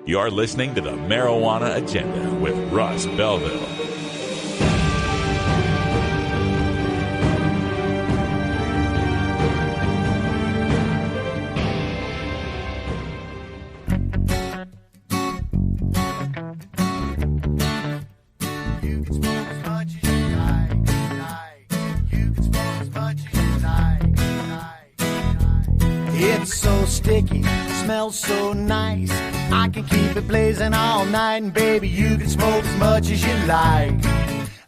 You're listening to the Marijuana Agenda with Russ Belville. It's so sticky, smells so nice. I can keep it blazing all night, and baby, you can smoke as much as you like.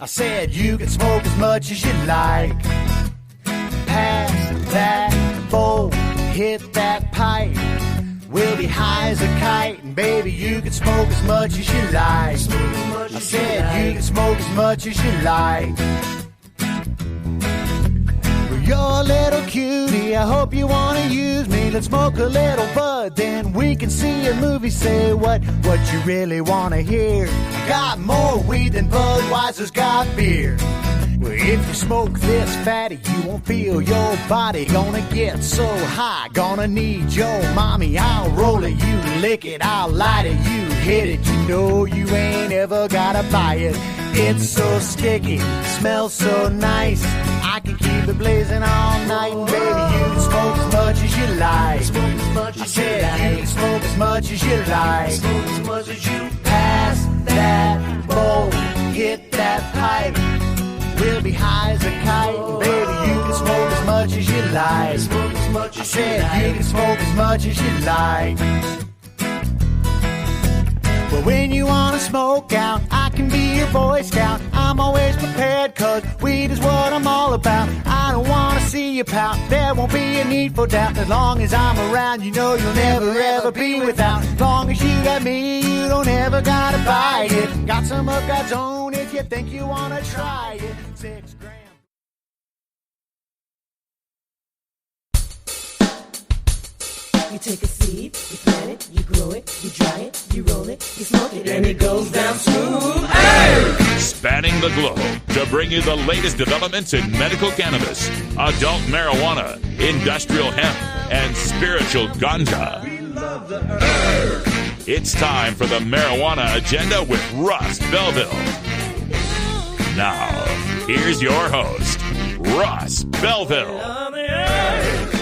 I said you can smoke as much as you like. Pass that bowl, hit that pipe. We'll be high as a kite, and baby, you can smoke as much as you like. I said you can smoke as much as you like. You're a little cutie, I hope you wanna use me. Let's smoke a little bud, then we can see a movie. Say what you really wanna hear. Got more weed than Budweiser's got beer. Well, if you smoke this fatty, you won't feel your body. Gonna get so high, gonna need your mommy. I'll roll it, you lick it, I'll light it, you hit it. You know you ain't ever gotta buy it. It's so sticky, smells so nice. I can keep it blazing all night, and baby, you can smoke as much as you like. I said you can smoke as much as you like. Smoke as much as you pass that bowl, hit that pipe. We'll be high as a kite, and baby, you can smoke as much as you like. I said you can smoke as much as you like. But when you wanna smoke out, I can be your Boy Scout. I'm always prepared, cause weed is what I'm all about. I don't wanna see you pout, there won't be a need for doubt. As long as I'm around, you know you'll never ever be without. As long as you got me, you don't ever gotta buy it. Got some of God's own if you think you wanna try it. 6 grams. You take a seed, you plant it, you grow it, you dry it, you roll it, you smoke it, and it goes down smooth. Hey! Spanning the globe to bring you the latest developments in medical cannabis, adult marijuana, industrial hemp, and spiritual ganja. We love the herb. It's time for the Marijuana Agenda with Russ Belville. Now, here's your host, Russ Belville.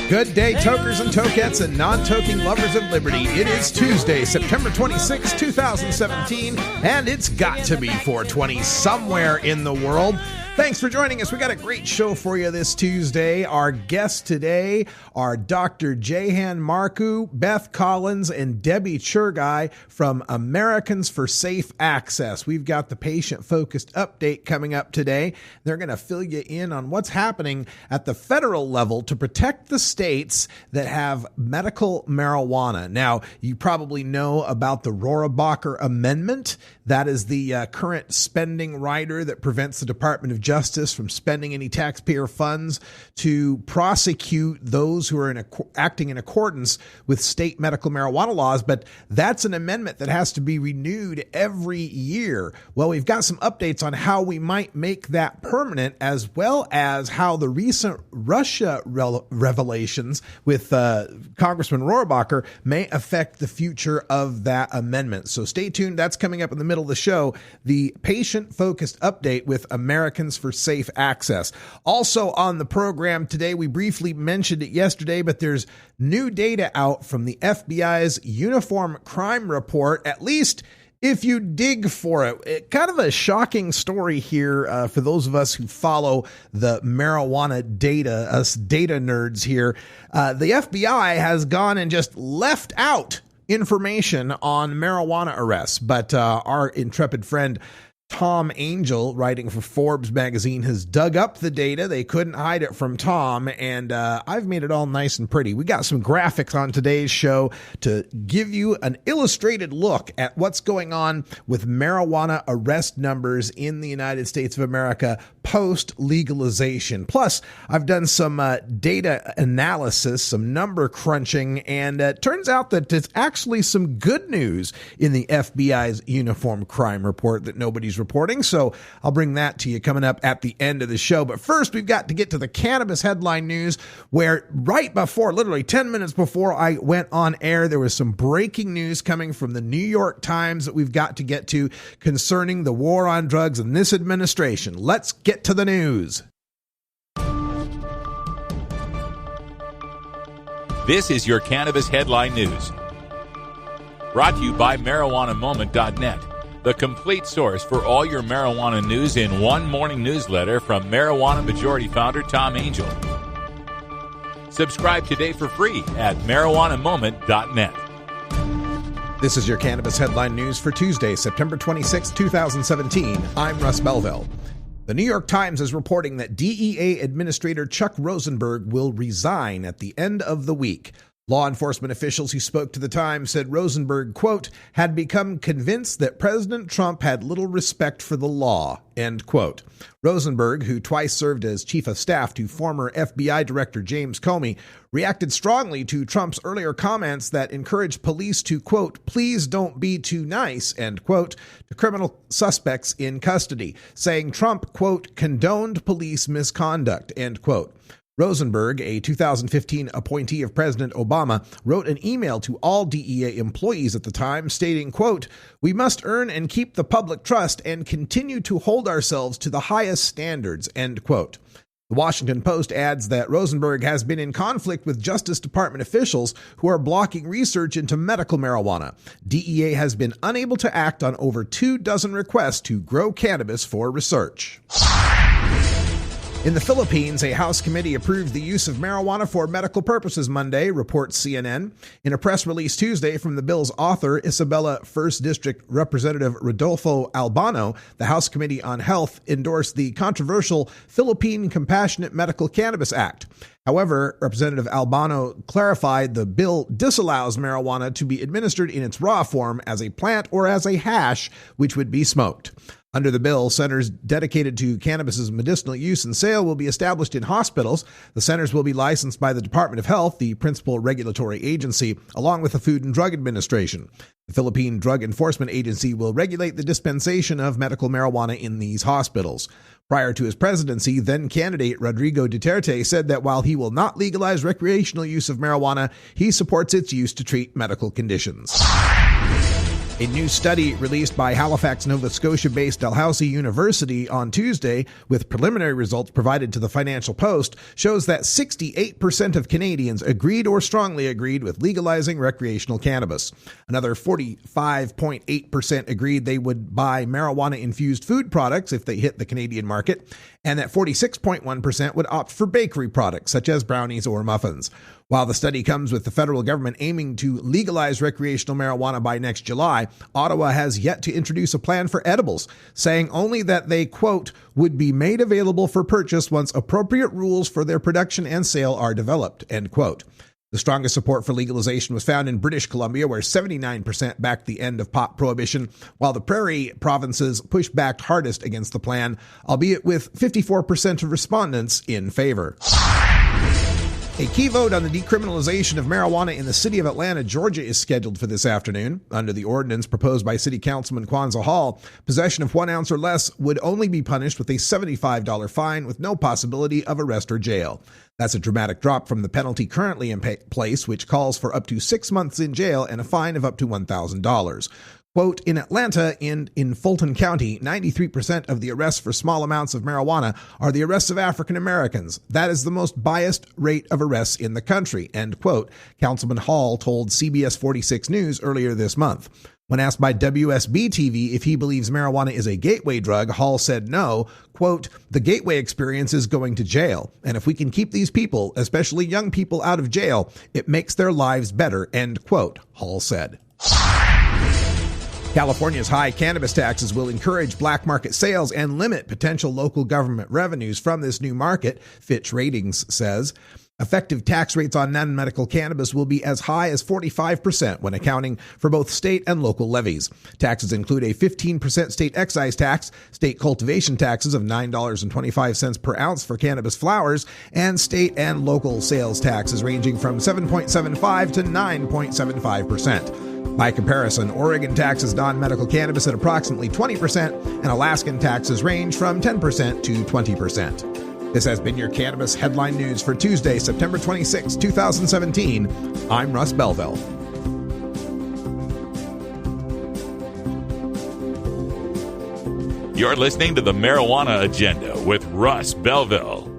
Good day, tokers and tokettes and non-toking lovers of liberty. It is Tuesday, September 26, 2017, and it's got to be 420 somewhere in the world. Thanks for joining us. We got a great show for you this Tuesday. Our guests today are Dr. Jahan Marcu, Beth Collins, and Debbie Churgai from Americans for Safe Access. We've got the patient-focused update coming up today. They're going to fill you in on what's happening at the federal level to protect the states that have medical marijuana. Now, you probably know about the Rohrabacher Amendment. That is the current spending rider that prevents the Department of Justice from spending any taxpayer funds to prosecute those who are acting in accordance with state medical marijuana laws. But that's an amendment that has to be renewed every year. Well, we've got some updates on how we might make that permanent, as well as how the recent Russia revelations with Congressman Rohrabacher may affect the future of that amendment. So stay tuned. That's coming up in the middle of the show, the patient-focused update with Americans for Safe Access. Also on the program today, we briefly mentioned it yesterday, but there's new data out from the FBI's Uniform Crime Report, at least if you dig for it. Kind of a shocking story here for those of us who follow the marijuana data, us data nerds here. The FBI has gone and just left out information on marijuana arrests, but our intrepid friend Tom Angel, writing for Forbes magazine, has dug up the data. They couldn't hide it from Tom, and I've made it all nice and pretty. We got some graphics on today's show to give you an illustrated look at what's going on with marijuana arrest numbers in the United States of America post-legalization. Plus, I've done some data analysis, some number crunching, and it turns out that there's actually some good news in the FBI's Uniform Crime Report that nobody's News reporting, so I'll bring that to you coming up at the end of the show. But first, we've got to get to the cannabis headline news, where right before, literally 10 minutes before I went on air, there was some breaking news coming from the New York Times that we've got to get to concerning the war on drugs in this administration. Let's get to the news. This is your Cannabis Headline News. Brought to you by MarijuanaMoment.net, the complete source for all your marijuana news in one morning newsletter from Marijuana Majority Founder Tom Angel. Subscribe today for free at MarijuanaMoment.net. This is your Cannabis Headline News for Tuesday, September 26, 2017. I'm Russ Belville. The New York Times is reporting that DEA Administrator Chuck Rosenberg will resign at the end of the week. Law enforcement officials who spoke to the Times said Rosenberg, quote, had become convinced that President Trump had little respect for the law, end quote. Rosenberg, who twice served as chief of staff to former FBI Director James Comey, reacted strongly to Trump's earlier comments that encouraged police to, quote, please don't be too nice, end quote, to criminal suspects in custody, saying Trump, quote, condoned police misconduct, end quote. Rosenberg, a 2015 appointee of President Obama, wrote an email to all DEA employees at the time stating, quote, we must earn and keep the public trust and continue to hold ourselves to the highest standards, end quote. The Washington Post adds that Rosenberg has been in conflict with Justice Department officials who are blocking research into medical marijuana. DEA has been unable to act on over 24 requests to grow cannabis for research. In the Philippines, a House committee approved the use of marijuana for medical purposes Monday, reports CNN. In a press release Tuesday from the bill's author, Isabela 1st District Representative Rodolfo Albano, the House Committee on Health endorsed the controversial Philippine Compassionate Medical Cannabis Act. However, Representative Albano clarified the bill disallows marijuana to be administered in its raw form as a plant or as a hash, which would be smoked. Under the bill, centers dedicated to cannabis's medicinal use and sale will be established in hospitals. The centers will be licensed by the Department of Health, the principal regulatory agency, along with the Food and Drug Administration. The Philippine Drug Enforcement Agency will regulate the dispensation of medical marijuana in these hospitals. Prior to his presidency, then-candidate Rodrigo Duterte said that while he will not legalize recreational use of marijuana, he supports its use to treat medical conditions. A new study released by Halifax, Nova Scotia-based Dalhousie University on Tuesday, with preliminary results provided to the Financial Post, shows that 68% of Canadians agreed or strongly agreed with legalizing recreational cannabis. Another 45.8% agreed they would buy marijuana-infused food products if they hit the Canadian market, and that 46.1% would opt for bakery products such as brownies or muffins. While the study comes with the federal government aiming to legalize recreational marijuana by next July, Ottawa has yet to introduce a plan for edibles, saying only that they, quote, would be made available for purchase once appropriate rules for their production and sale are developed, end quote. The strongest support for legalization was found in British Columbia, where 79% backed the end of pot prohibition, while the prairie provinces pushed back hardest against the plan, albeit with 54% of respondents in favor. A key vote on the decriminalization of marijuana in the city of Atlanta, Georgia, is scheduled for this afternoon. Under the ordinance proposed by City Councilman Kwanzaa Hall, possession of 1 ounce or less would only be punished with a $75 fine with no possibility of arrest or jail. That's a dramatic drop from the penalty currently in place, which calls for up to 6 months in jail and a fine of up to $1,000. Quote, in Atlanta and in Fulton County, 93% of the arrests for small amounts of marijuana are the arrests of African Americans. That is the most biased rate of arrests in the country, end quote, Councilman Hall told CBS 46 News earlier this month. When asked by WSB-TV if he believes marijuana is a gateway drug, Hall said no. Quote, the gateway experience is going to jail. And if we can keep these people, especially young people, out of jail, it makes their lives better, end quote, Hall said. California's high cannabis taxes will encourage black market sales and limit potential local government revenues from this new market, Fitch Ratings says. Effective tax rates on non-medical cannabis will be as high as 45% when accounting for both state and local levies. Taxes include a 15% state excise tax, state cultivation taxes of $9.25 per ounce for cannabis flowers, and state and local sales taxes ranging from 7.75 to 9.75%. By comparison, Oregon taxes non-medical cannabis at approximately 20%, and Alaskan taxes range from 10% to 20%. This has been your Cannabis Headline News for Tuesday, September 26, 2017. I'm Russ Belville. You're listening to the Marijuana Agenda with Russ Belville.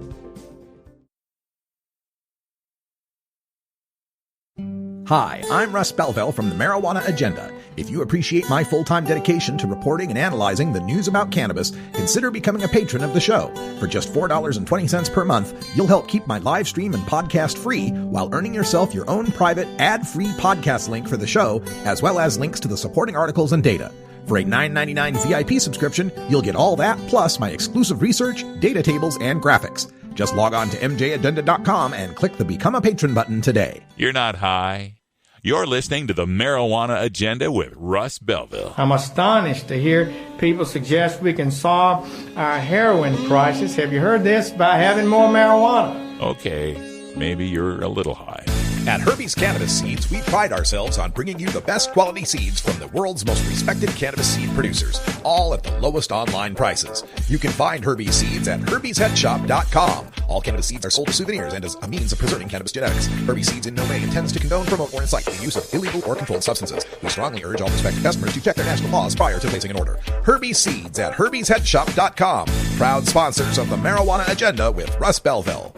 Hi, I'm Russ Belville from the Marijuana Agenda. If you appreciate my full-time dedication to reporting and analyzing the news about cannabis, consider becoming a patron of the show. For just $4.20 per month, you'll help keep my live stream and podcast free while earning yourself your own private ad-free podcast link for the show, as well as links to the supporting articles and data. For a $9.99 VIP subscription, you'll get all that, plus my exclusive research, data tables, and graphics. Just log on to mjagenda.com and click the Become a Patron button today. You're not high. You're listening to the Marijuana Agenda with Russ Belville. I'm astonished to hear people suggest we can solve our heroin crisis. Have you heard this? By having more marijuana. Okay, maybe you're a little high. At Herbie's Cannabis Seeds, we pride ourselves on bringing you the best quality seeds from the world's most respected cannabis seed producers, all at the lowest online prices. You can find Herbie's Seeds at herbiesheadshop.com. All cannabis seeds are sold as souvenirs and as a means of preserving cannabis genetics. Herbie's Seeds in no way intends to condone, promote, or incite the use of illegal or controlled substances. We strongly urge all prospective customers to check their national laws prior to placing an order. Herbie's Seeds at herbiesheadshop.com. Proud sponsors of the Marijuana Agenda with Russ Belville.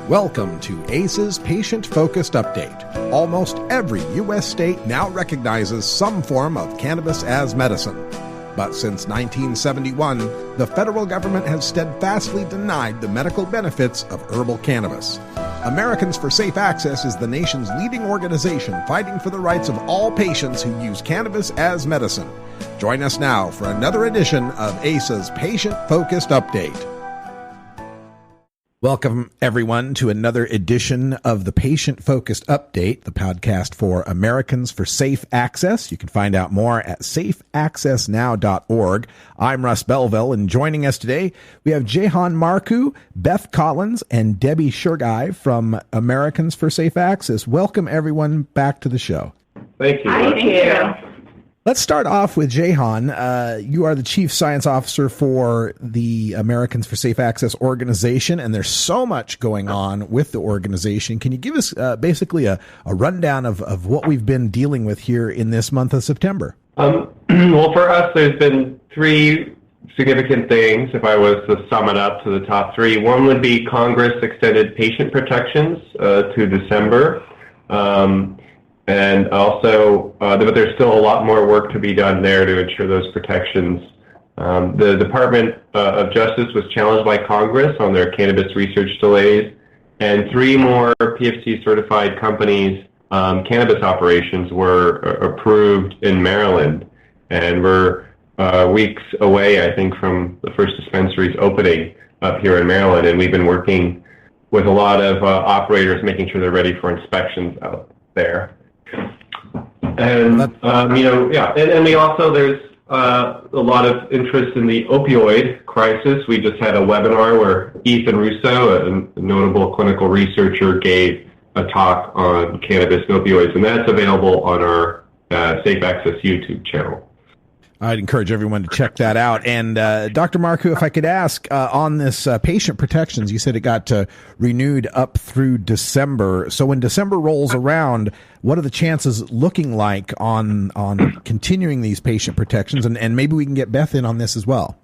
Welcome to ACE's Patient-Focused Update. Almost every U.S. state now recognizes some form of cannabis as medicine. But since 1971, the federal government has steadfastly denied the medical benefits of herbal cannabis. Americans for Safe Access is the nation's leading organization fighting for the rights of all patients who use cannabis as medicine. Join us now for another edition of ACE's Patient-Focused Update. Welcome, everyone, to another edition of the Patient-Focused Update, the podcast for Americans for Safe Access. You can find out more at safeaccessnow.org. I'm Russ Belville, and joining us today, we have Jahan Marcu, Beth Collins, and Debbie Churgai from Americans for Safe Access. Welcome, everyone, back to the show. Thank you. Thank you. Let's start off with Jahan. You are the Chief Science Officer for the Americans for Safe Access organization, and there's so much going on with the organization. Can you give us basically a rundown of what we've been dealing with here in this month of September? Well, for us, there's been three significant things, if I was to sum it up to the top three. One would be Congress extended patient protections to December. And also, but there's still a lot more work to be done there to ensure those protections. The Department of Justice was challenged by Congress on their cannabis research delays, and three more PFC-certified companies' cannabis operations were approved in Maryland. And we're weeks away, I think, from the first dispensaries opening up here in Maryland, and we've been working with a lot of operators, making sure they're ready for inspections out there. And, and we also, there's a lot of interest in the opioid crisis. We just had a webinar where Ethan Russo, a notable clinical researcher, gave a talk on cannabis and opioids, and that's available on our Safe Access YouTube channel. I'd encourage everyone to check that out. And Dr. Marcu, if I could ask, on this patient protections, you said it got renewed up through December. So when December rolls around, what are the chances looking like on continuing these patient protections? And maybe we can get Beth in on this as well.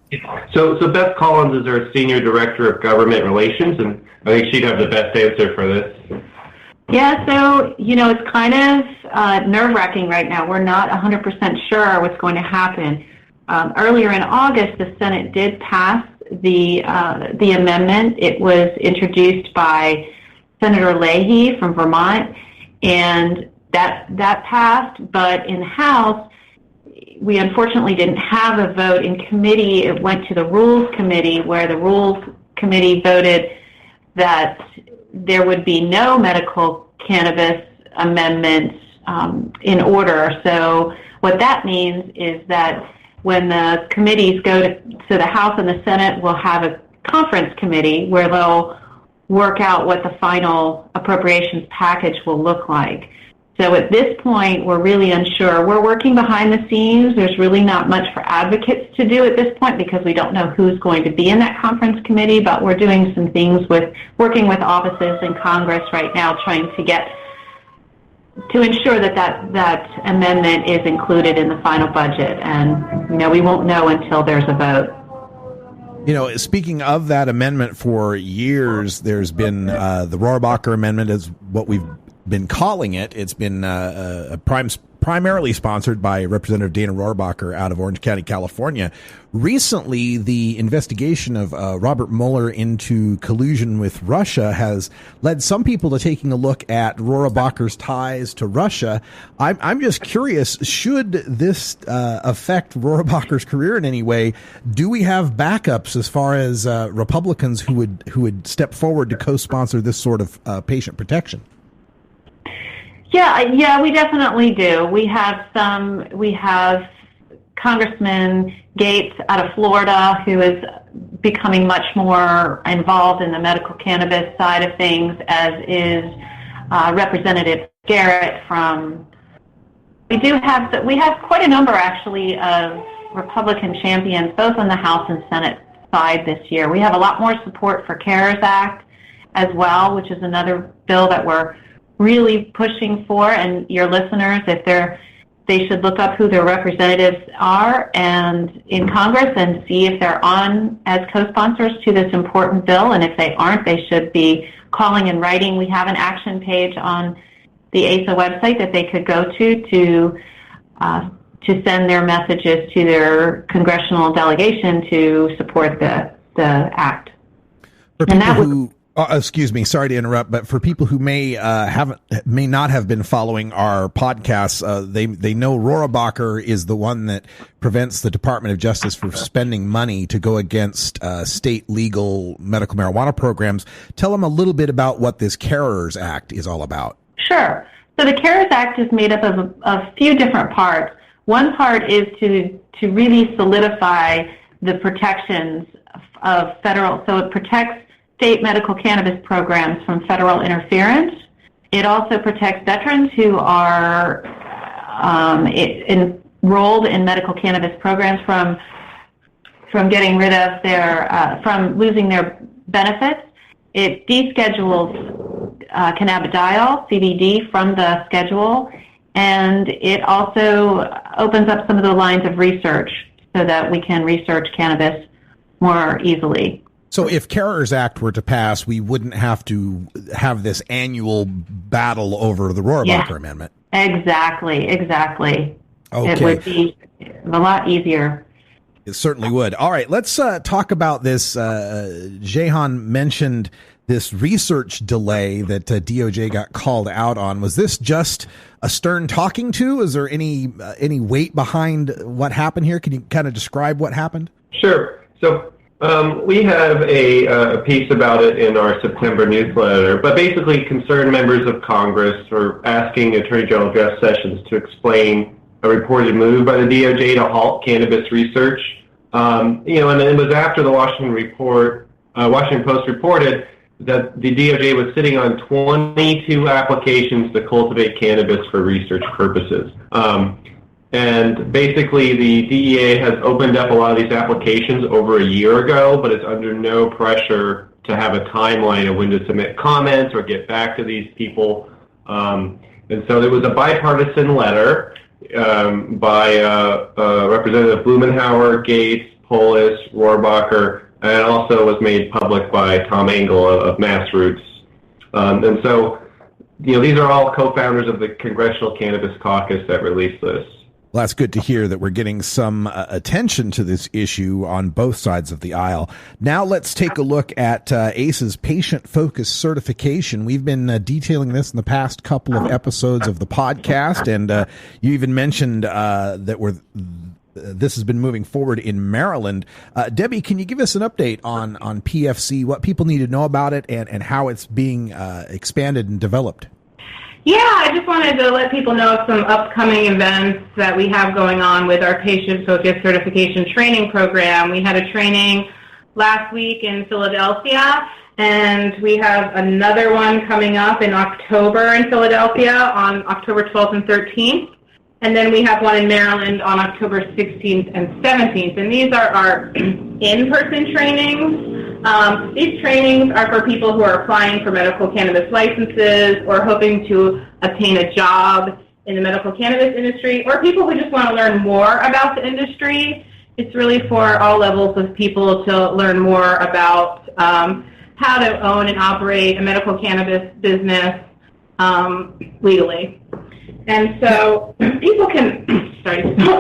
So Beth Collins is our Senior Director of Government Relations, and I think she'd have the best answer for this. Yeah, so, it's kind of nerve-wracking right now. We're not 100% sure what's going to happen. Earlier in August, the Senate did pass the amendment. It was introduced by Senator Leahy from Vermont, and that passed. But in the House, we unfortunately didn't have a vote in committee. It went to the Rules Committee, where the Rules Committee voted that there would be no medical cannabis amendments in order. So what that means is that when the committees go to the House and the Senate will have a conference committee where they'll work out what the final appropriations package will look like. So at this point, we're really unsure. We're working behind the scenes. There's really not much for advocates to do at this point because we don't know who's going to be in that conference committee, but we're doing some things with working with offices in Congress right now, trying to ensure that amendment is included in the final budget. And, we won't know until there's a vote. Speaking of that amendment, for years there's been the Rohrabacher Amendment is what we've been calling it. It's been primarily sponsored by Representative Dana Rohrabacher out of Orange County, California. Recently, the investigation of Robert Mueller into collusion with Russia has led some people to taking a look at Rohrabacher's ties to Russia. I'm just curious, should this affect Rohrabacher's career in any way? Do we have backups as far as Republicans who would step forward to co-sponsor this sort of patient protection? Yeah, we definitely do. We have Congressman Gates out of Florida, who is becoming much more involved in the medical cannabis side of things, as is Representative Garrett we have quite a number actually of Republican champions, both on the House and Senate side this year. We have a lot more support for CARES Act as well, which is another bill that we're really pushing for, and your listeners, they should look up who their representatives are and in Congress and see if they're on as co-sponsors to this important bill, and if they aren't, they should be calling and writing. We have an action page on the ASA website that they could go to send their messages to their congressional delegation to support the act. Excuse me, sorry to interrupt, but for people who may not have been following our podcasts, they know Rohrabacher is the one that prevents the Department of Justice from spending money to go against state legal medical marijuana programs. Tell them a little bit about what this CARES Act is all about. Sure. So the CARES Act is made up of a few different parts. One part is to really solidify the protections of federal, so it protects state medical cannabis programs from federal interference. It also protects veterans who are enrolled in medical cannabis programs from getting rid of from losing their benefits. It deschedules cannabidiol, CBD, from the schedule, and it also opens up some of the lines of research so that we can research cannabis more easily. So if CARES Act were to pass, we wouldn't have to have this annual battle over the Rohrabacher Amendment. Exactly. Okay. It would be a lot easier. It certainly would. All right, let's talk about this. Jahan mentioned this research delay that DOJ got called out on. Was this just a stern talking to? Is there any weight behind what happened here? Can you kind of describe what happened? Sure. So we have a piece about it in our September newsletter, but basically concerned members of Congress are asking Attorney General Jeff Sessions to explain a reported move by the DOJ to halt cannabis research. And it was after the Washington Post reported that the DOJ was sitting on 22 applications to cultivate cannabis for research purposes. And basically, the DEA has opened up a lot of these applications over a year ago, but it's under no pressure to have a timeline of when to submit comments or get back to these people. And so there was a bipartisan letter by Representative Blumenauer, Gates, Polis, Rohrabacher, and it also was made public by Tom Engel of Massroots. And so, these are all co-founders of the Congressional Cannabis Caucus that released this. Well, that's good to hear that we're getting some attention to this issue on both sides of the aisle. Now let's take a look at ACE's patient-focused certification. We've been detailing this in the past couple of episodes of the podcast, and you even mentioned that this has been moving forward in Maryland. Debbie, can you give us an update on PFC, what people need to know about it, and how it's being expanded and developed? Yeah, I just wanted to let people know of some upcoming events that we have going on with our patient-focused certification training program. We had a training last week in Philadelphia, And we have another one coming up in October in Philadelphia on October 12th and 13th. And then we have one in Maryland on October 16th and 17th. And these are our in-person trainings. These trainings are for people who are applying for medical cannabis licenses or hoping to obtain a job in the medical cannabis industry, or people who just want to learn more about the industry. It's really for all levels of people to learn more about how to own and operate a medical cannabis business legally. And so people can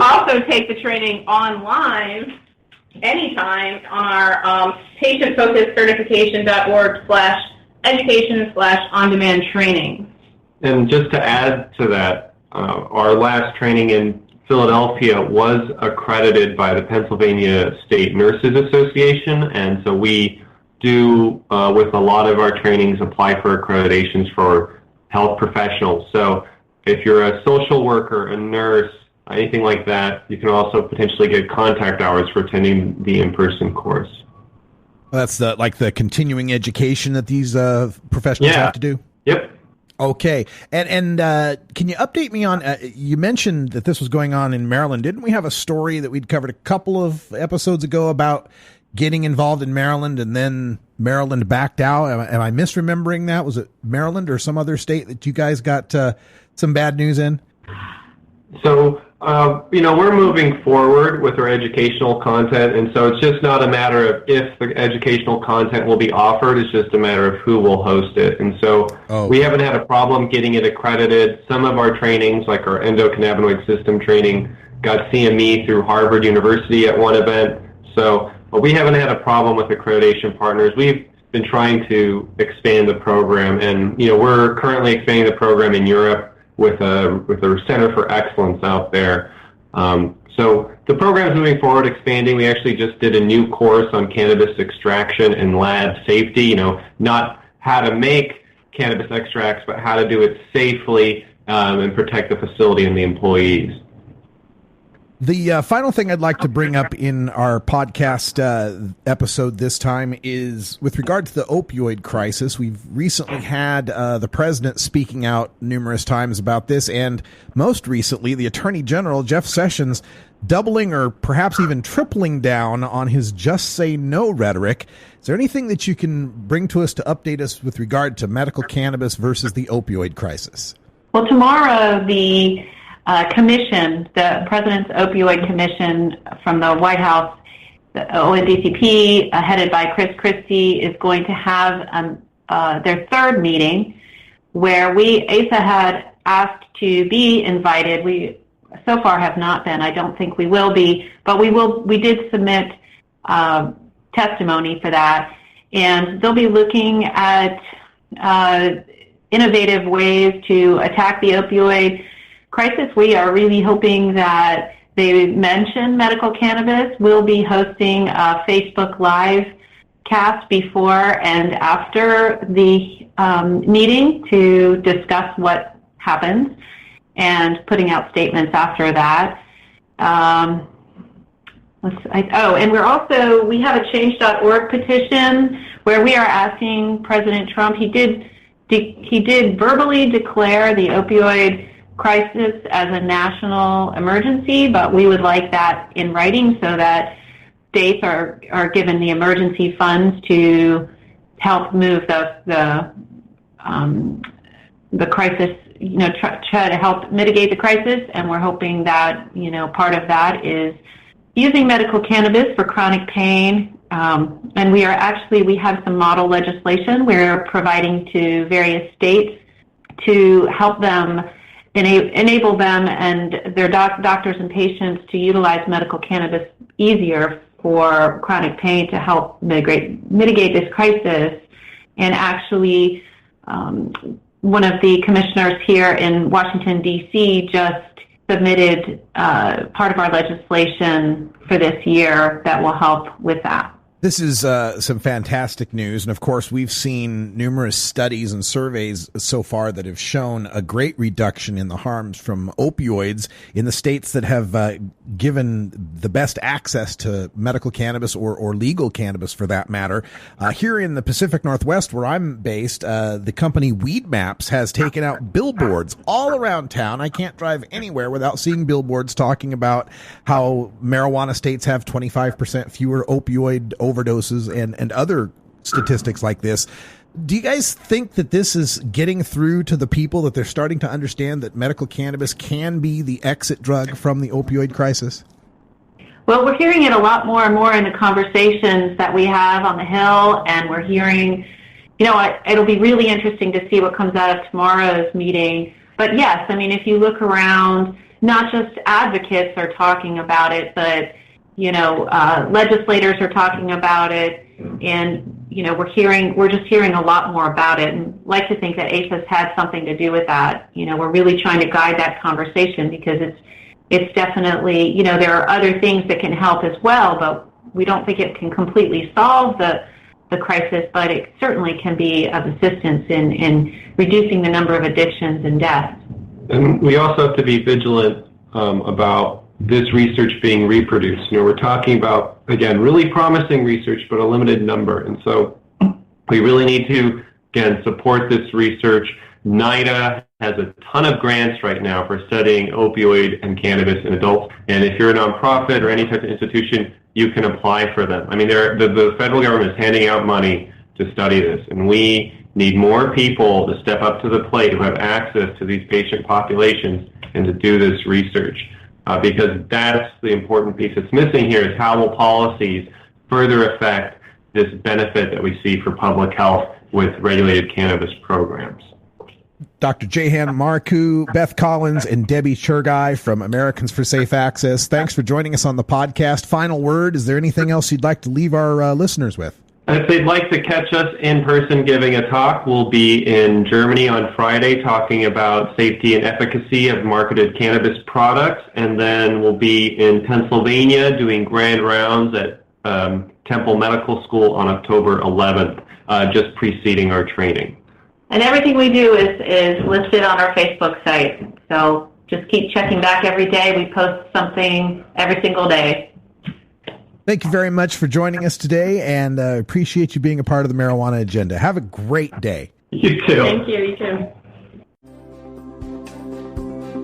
also take the training online anytime on our patientfocuscertification.org/education/on-demand training. And just to add to that, our last training in Philadelphia was accredited by the Pennsylvania State Nurses Association, and so we do, with a lot of our trainings, apply for accreditations for health professionals. So if you're a social worker, a nurse, anything like that, you can also potentially get contact hours for attending the in-person course. That's the continuing education that these professionals have to do? Yep. Okay. And can you update me on, you mentioned that this was going on in Maryland. Didn't we have a story that we'd covered a couple of episodes ago about getting involved in Maryland and then Maryland backed out? Am I misremembering that? Was it Maryland or some other state that you guys got some bad news in? So, we're moving forward with our educational content, and so it's just not a matter of if the educational content will be offered, it's just a matter of who will host it. And so we haven't had a problem getting it accredited. Some of our trainings, like our endocannabinoid system training, got CME through Harvard University at one event. So we haven't had a problem with accreditation partners. We've been trying to expand the program, and we're currently expanding the program in Europe with a Center for Excellence out there. So the program is moving forward, expanding. We actually just did a new course on cannabis extraction and lab safety, not how to make cannabis extracts, but how to do it safely and protect the facility and the employees. The final thing I'd like to bring up in our podcast episode this time is with regard to the opioid crisis. We've recently had the president speaking out numerous times about this, and most recently, the Attorney General, Jeff Sessions, doubling or perhaps even tripling down on his just say no rhetoric. Is there anything that you can bring to us to update us with regard to medical cannabis versus the opioid crisis? Well, tomorrow, the commission, the President's Opioid Commission from the White House, the ONDCP, headed by Chris Christie, is going to have their third meeting where ASA had asked to be invited. We so far have not been. I don't think we will be, but we did submit testimony for that, and they'll be looking at innovative ways to attack the opioid crisis. We are really hoping that they mention medical cannabis. We'll be hosting a Facebook Live cast before and after the meeting to discuss what happens and putting out statements after that. And we have a change.org petition where we are asking President Trump, he did verbally declare the opioid crisis as a national emergency, but we would like that in writing so that states are given the emergency funds to help move the crisis, try to help mitigate the crisis. And we're hoping that, part of that is using medical cannabis for chronic pain. And we have some model legislation we're providing to various states to help them enable them and their doctors and patients to utilize medical cannabis easier for chronic pain to help mitigate this crisis. And actually, one of the commissioners here in Washington, D.C. just submitted part of our legislation for this year that will help with that. This is some fantastic news. And of course, we've seen numerous studies and surveys so far that have shown a great reduction in the harms from opioids in the states that have given the best access to medical cannabis or legal cannabis for that matter. Here in the Pacific Northwest, where I'm based, the company Weed Maps has taken out billboards all around town. I can't drive anywhere without seeing billboards talking about how marijuana states have 25% fewer opioid overdoses and other statistics like this. Do you guys think that this is getting through to the people, that they're starting to understand that medical cannabis can be the exit drug from the opioid crisis? Well, we're hearing it a lot more and more in the conversations that we have on the Hill, and we're hearing, it'll be really interesting to see what comes out of tomorrow's meeting. But yes, I mean, if you look around, not just advocates are talking about it, but legislators are talking about it, and we're just hearing a lot more about it, and like to think that APHIS had something to do with that. We're really trying to guide that conversation because it's definitely, there are other things that can help as well, but we don't think it can completely solve the crisis, but it certainly can be of assistance in reducing the number of addictions and deaths. And we also have to be vigilant about this research being reproduced. We're talking about, again, really promising research, but a limited number. And so we really need to, again, support this research. NIDA has a ton of grants right now for studying opioid and cannabis in adults. And if you're a nonprofit or any type of institution, you can apply for them. I mean, the federal government is handing out money to study this. And we need more people to step up to the plate who have access to these patient populations and to do this research. Because that's the important piece that's missing here, is how will policies further affect this benefit that we see for public health with regulated cannabis programs. Dr. Jahan Marcu, Beth Collins, and Debbie Churgai from Americans for Safe Access, thanks for joining us on the podcast. Final word, is there anything else you'd like to leave our listeners with? If they'd like to catch us in person giving a talk, we'll be in Germany on Friday talking about safety and efficacy of marketed cannabis products, and then we'll be in Pennsylvania doing grand rounds at Temple Medical School on October 11th, just preceding our training. And everything we do is listed on our Facebook site, so just keep checking back every day. We post something every single day. Thank you very much for joining us today, and appreciate you being a part of the Marijuana Agenda. Have a great day. You too. Thank you. You too.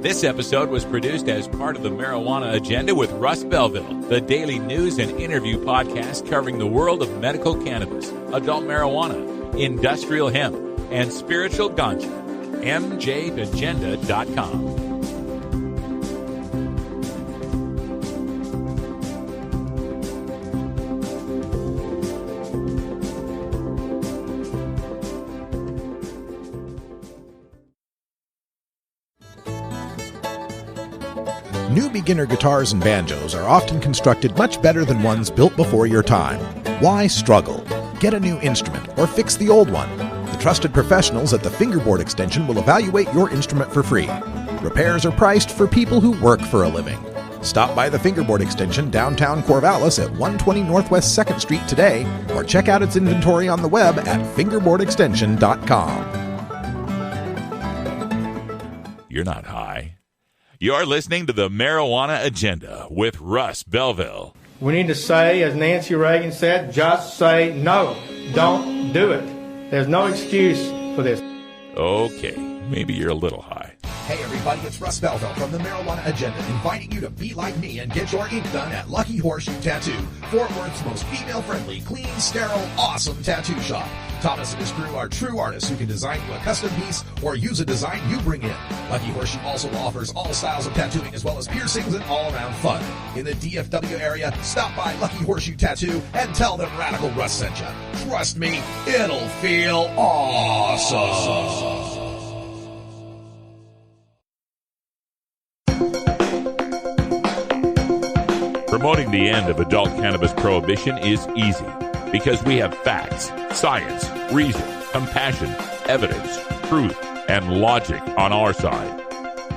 This episode was produced as part of the Marijuana Agenda with Russ Belville, the daily news and interview podcast covering the world of medical cannabis, adult marijuana, industrial hemp, and spiritual ganja. MJAgenda.com. New beginner guitars and banjos are often constructed much better than ones built before your time. Why struggle? Get a new instrument or fix the old one. The trusted professionals at the Fingerboard Extension will evaluate your instrument for free. Repairs are priced for people who work for a living. Stop by the Fingerboard Extension downtown Corvallis at 120 Northwest 2nd Street today, or check out its inventory on the web at fingerboardextension.com. You're not high. You're listening to the Marijuana Agenda with Russ Belville. We need to say, as Nancy Reagan said, just say no. Don't do it. There's no excuse for this. Okay, maybe you're a little high. Hey everybody, it's Russ Belville from the Marijuana Agenda, inviting you to be like me and get your ink done at Lucky Horseshoe Tattoo, Fort Worth's most female-friendly, clean, sterile, awesome tattoo shop. Thomas and his crew are true artists who can design you a custom piece or use a design you bring in. Lucky Horseshoe also offers all styles of tattooing as well as piercings and all-around fun. In the DFW area, stop by Lucky Horseshoe Tattoo and tell them Radical Russ sent you. Trust me, it'll feel awesome. Promoting the end of adult cannabis prohibition is easy because we have facts, science, reason, compassion, evidence, truth, and logic on our side.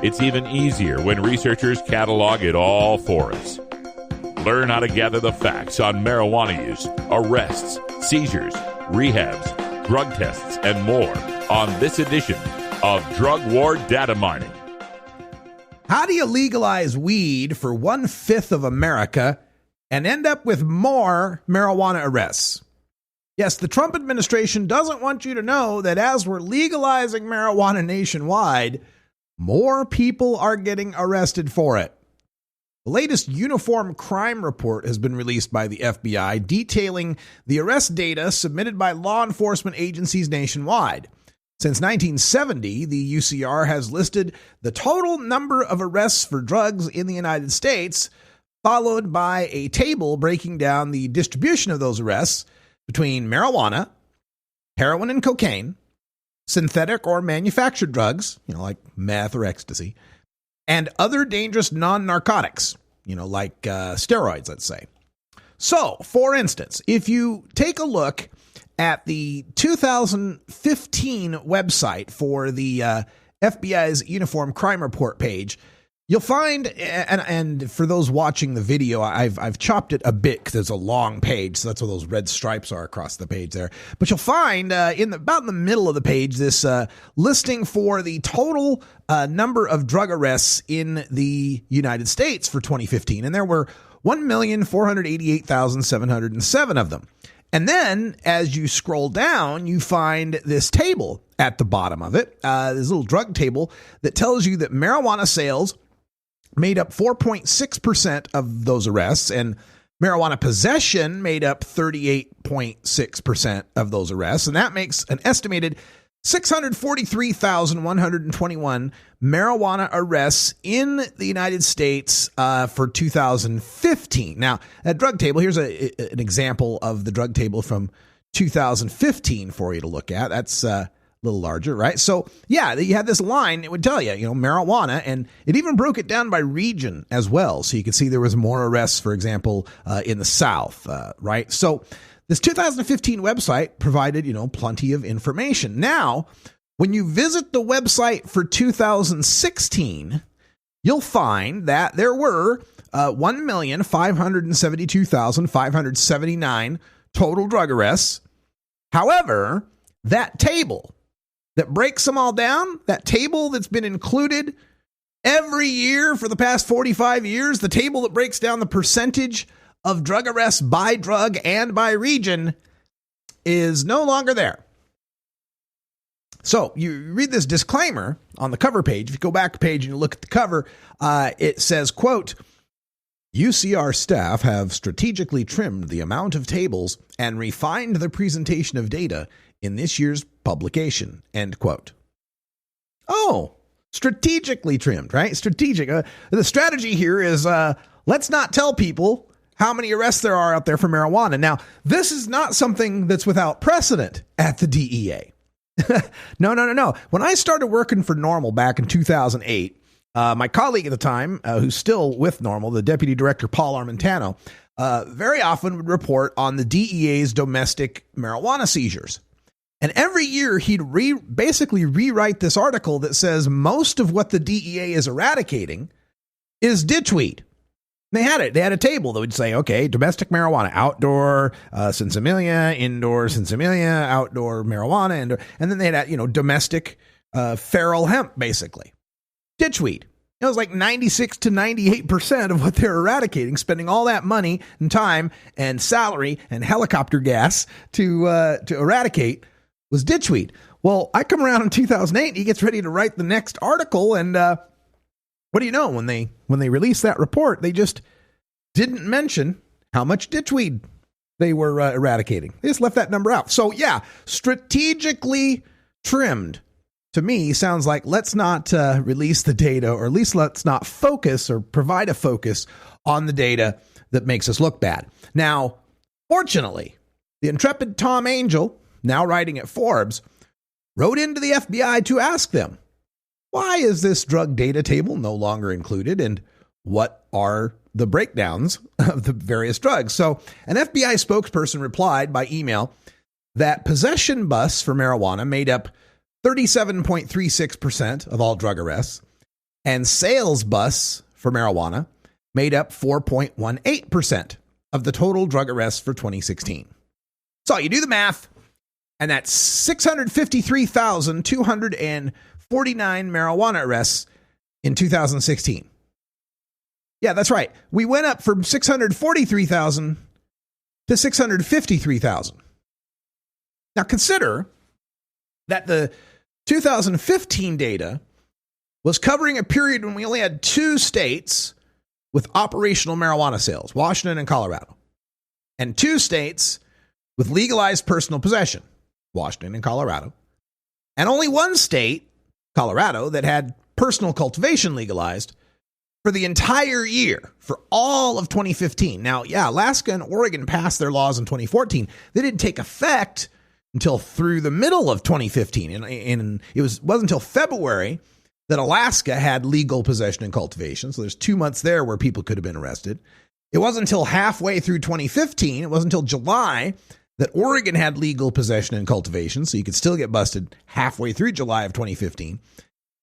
It's even easier when researchers catalog it all for us. Learn how to gather the facts on marijuana use, arrests, seizures, rehabs, drug tests, and more on this edition of Drug War Data Mining. How do you legalize weed for 1/5 of America and end up with more marijuana arrests? Yes, the Trump administration doesn't want you to know that as we're legalizing marijuana nationwide, more people are getting arrested for it. The latest uniform crime report has been released by the FBI detailing the arrest data submitted by law enforcement agencies nationwide. Since 1970, the UCR has listed the total number of arrests for drugs in the United States, followed by a table breaking down the distribution of those arrests between marijuana, heroin and cocaine, synthetic or manufactured drugs, like meth or ecstasy, and other dangerous non-narcotics, like steroids, let's say. So, for instance, if you take a look at the 2015 website for the FBI's Uniform Crime Report page, you'll find, and for those watching the video, I've chopped it a bit because it's a long page, so that's what those red stripes are across the page there. But you'll find about in the middle of the page this listing for the total number of drug arrests in the United States for 2015, and there were 1,488,707 of them. And then, as you scroll down, you find this table at the bottom of it, this little drug table that tells you that marijuana sales made up 4.6% of those arrests, and marijuana possession made up 38.6% of those arrests. And that makes an estimated 643,121 marijuana arrests in the United States for 2015. Now, that drug table, here's an example of the drug table from 2015 for you to look at. That's a little larger, right? So, yeah, you had this line, it would tell you, marijuana, and it even broke it down by region as well. So you could see there was more arrests, for example, in the South, right? So this 2015 website provided, plenty of information. Now, when you visit the website for 2016, you'll find that there were 1,572,579 total drug arrests. However, that table that breaks them all down, that table that's been included every year for the past 45 years, the table that breaks down the percentage of drug arrests by drug and by region, is no longer there. So you read this disclaimer on the cover page. If you go back a page and you look at the cover, it says, quote, UCR staff have strategically trimmed the amount of tables and refined the presentation of data in this year's publication, end quote. Oh, strategically trimmed, right? Strategic. The strategy here is let's not tell people how many arrests there are out there for marijuana. Now, this is not something that's without precedent at the DEA. No. When I started working for NORML back in 2008, my colleague at the time, who's still with NORML, the Deputy Director Paul Armentano, very often would report on the DEA's domestic marijuana seizures. And every year he'd basically rewrite this article that says most of what the DEA is eradicating is ditchweed. They had it. They had a table that would say, okay, domestic marijuana, outdoor sinsemilla, indoor sinsemilla, outdoor marijuana, and then they had, domestic feral hemp, basically. Ditchweed. It was like 96 to 98% of what they're eradicating, spending all that money and time and salary and helicopter gas to eradicate was ditchweed. Well, I come around in 2008 and he gets ready to write the next article, and what do you know? When they released that report, they just didn't mention how much ditchweed they were eradicating. They just left that number out. So yeah, strategically trimmed to me sounds like let's not release the data, or at least let's not focus or provide a focus on the data that makes us look bad. Now, fortunately, the intrepid Tom Angel, now writing at Forbes, wrote into the FBI to ask them, why is this drug data table no longer included, and what are the breakdowns of the various drugs? So an FBI spokesperson replied by email that possession busts for marijuana made up 37.36% of all drug arrests, and sales busts for marijuana made up 4.18% of the total drug arrests for 2016. So you do the math, and that's 653,249 marijuana arrests in 2016. Yeah, that's right. We went up from 643,000 to 653,000. Now consider that the 2015 data was covering a period when we only had 2 states with operational marijuana sales, Washington and Colorado, and 2 states with legalized personal possession, Washington and Colorado, and only 1 state, Colorado, that had personal cultivation legalized for the entire year, for all of 2015. Now, yeah, Alaska and Oregon passed their laws in 2014. They didn't take effect until through the middle of 2015. And it wasn't until February that Alaska had legal possession and cultivation. So there's 2 months there where people could have been arrested. It wasn't until halfway through 2015, it wasn't until July, that Oregon had legal possession and cultivation. So you could still get busted halfway through July of 2015.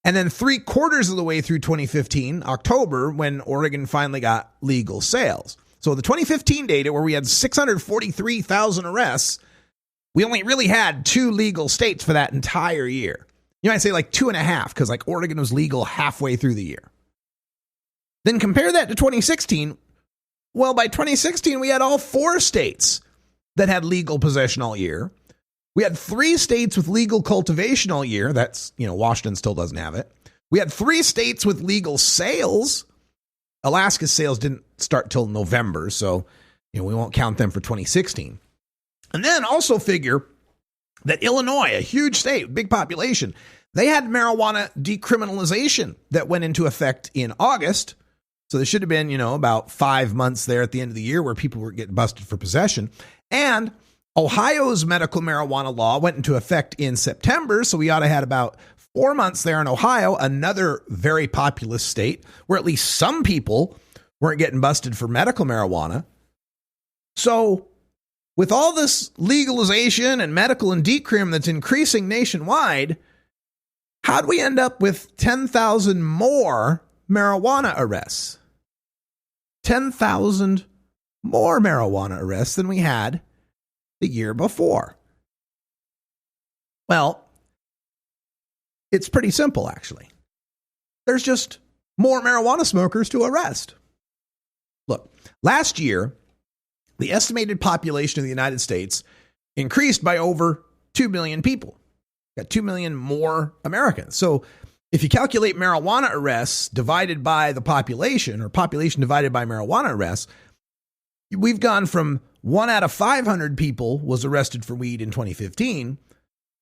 And then 3/4 of the way through 2015, October, when Oregon finally got legal sales. So the 2015 data, where we had 643,000 arrests, we only really had 2 legal states for that entire year. You might say like 2.5, because like Oregon was legal halfway through the year. Then compare that to 2016. Well, by 2016, we had all 4 states that had legal possession all year. We had 3 states with legal cultivation all year. That's, Washington still doesn't have it. We had 3 states with legal sales. Alaska's sales didn't start till November, so we won't count them for 2016. And then also figure that Illinois, a huge state, big population, they had marijuana decriminalization that went into effect in August. So there should have been, about 5 months there at the end of the year where people were getting busted for possession. And Ohio's medical marijuana law went into effect in September, so we ought to have had about 4 months there in Ohio, another very populous state, where at least some people weren't getting busted for medical marijuana. So with all this legalization and medical and decrim that's increasing nationwide, how'd we end up with 10,000 more marijuana arrests? 10,000 more marijuana arrests than we had the year before. Well, it's pretty simple, actually. There's just more marijuana smokers to arrest. Look, last year, the estimated population of the United States increased by over 2 million people. Got 2 million more Americans. So if you calculate marijuana arrests divided by the population, or population divided by marijuana arrests, we've gone from 1 out of 500 people was arrested for weed in 2015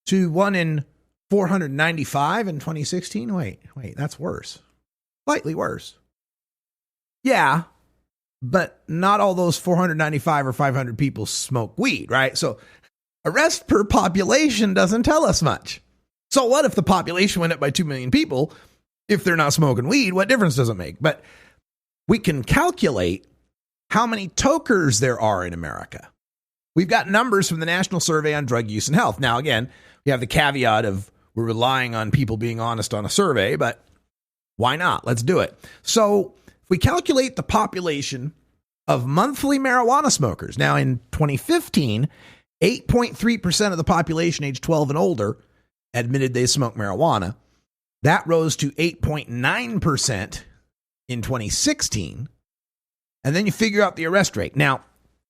to 1 in 495 in 2016. Wait, that's worse. Slightly worse. Yeah, but not all those 495 or 500 people smoke weed, right? So arrest per population doesn't tell us much. So what if the population went up by 2 million people? If they're not smoking weed, what difference does it make? But we can calculate how many tokers there are in America. We've got numbers from the National Survey on Drug Use and Health. Now, again, we have the caveat of we're relying on people being honest on a survey, but why not? Let's do it. So if we calculate the population of monthly marijuana smokers, now in 2015, 8.3% of the population age 12 and older admitted they smoked marijuana. That rose to 8.9% in 2016. And then you figure out the arrest rate. Now,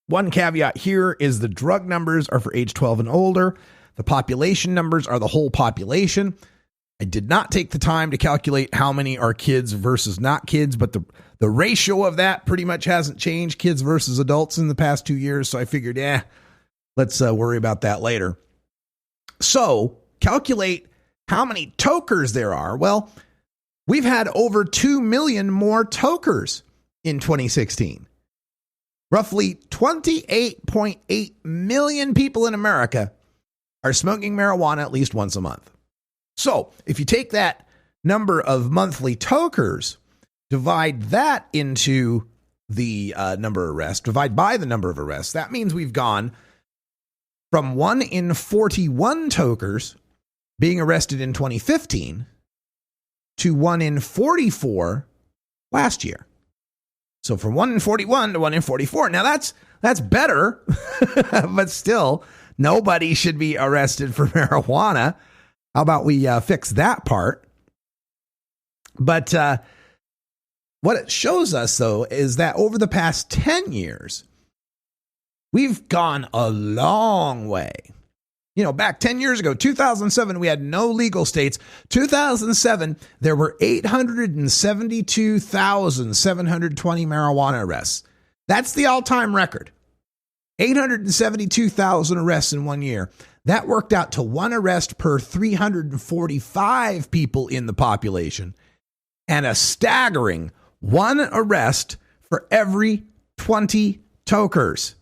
one caveat here is the drug numbers are for age 12 and older. The population numbers are the whole population. I did not take the time to calculate how many are kids versus not kids, but the ratio of that pretty much hasn't changed, kids versus adults, in the past 2 years. So I figured, let's worry about that later. So calculate how many tokers there are. Well, we've had over 2 million more tokers in 2016. Roughly 28.8 million people in America are smoking marijuana at least once a month. So if you take that number of monthly tokers, divide that into the number of arrests, divide by the number of arrests, that means we've gone from 1 in 41 tokers being arrested in 2015 to 1 in 44 last year. So from 1 in 41 to 1 in 44. Now that's better, but still, nobody should be arrested for marijuana. How about we fix that part? But what it shows us, though, is that over the past 10 years, we've gone a long way. You know, back 10 years ago, 2007, we had no legal states. 2007, there were 872,720 marijuana arrests. That's the all-time record. 872,000 arrests in 1 year. That worked out to 1 arrest per 345 people in the population, and a staggering 1 arrest for every 20 tokers.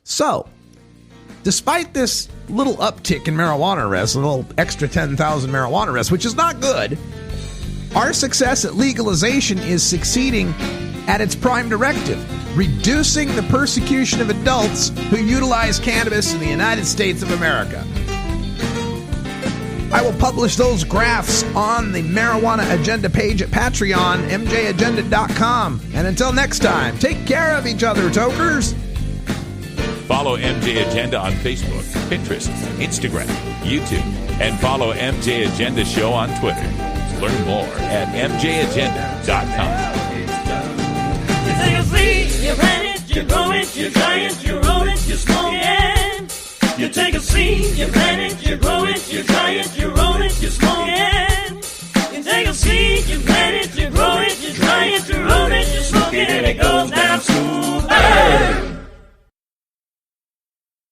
So, despite this little uptick in marijuana arrests, a little extra 10,000 marijuana arrests, which is not good, our success at legalization is succeeding at its prime directive, reducing the persecution of adults who utilize cannabis in the United States of America. I will publish those graphs on the Marijuana Agenda page at Patreon, mjagenda.com. And until next time, take care of each other, tokers. Follow MJ Agenda on Facebook, Pinterest, Instagram, YouTube, and follow MJ Agenda Show on Twitter. Learn more at mjagenda.com. You take a seed, you plant it, you grow it, you dry it, you roll it, you smoke it. You take a seed, you plant it, you grow it, you dry it, you roll it, you smoke it. You take a seed, you plant it, you grow it, you dry it, you roll it, you smoke it, and it goes down.